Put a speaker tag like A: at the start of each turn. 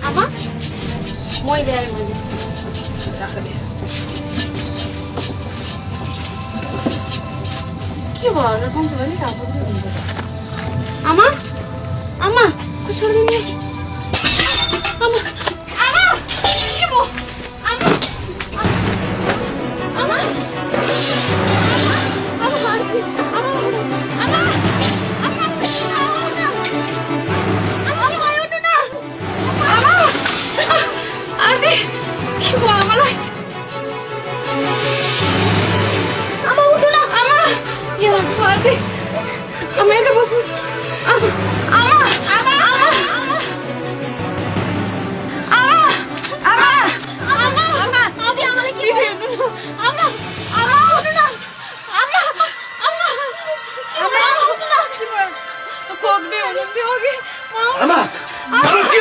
A: আমা মই দে আমি মই
B: রাখা দে
A: কি বল সংসার বাড়ি তারপর আমা আমা কুছড় দিন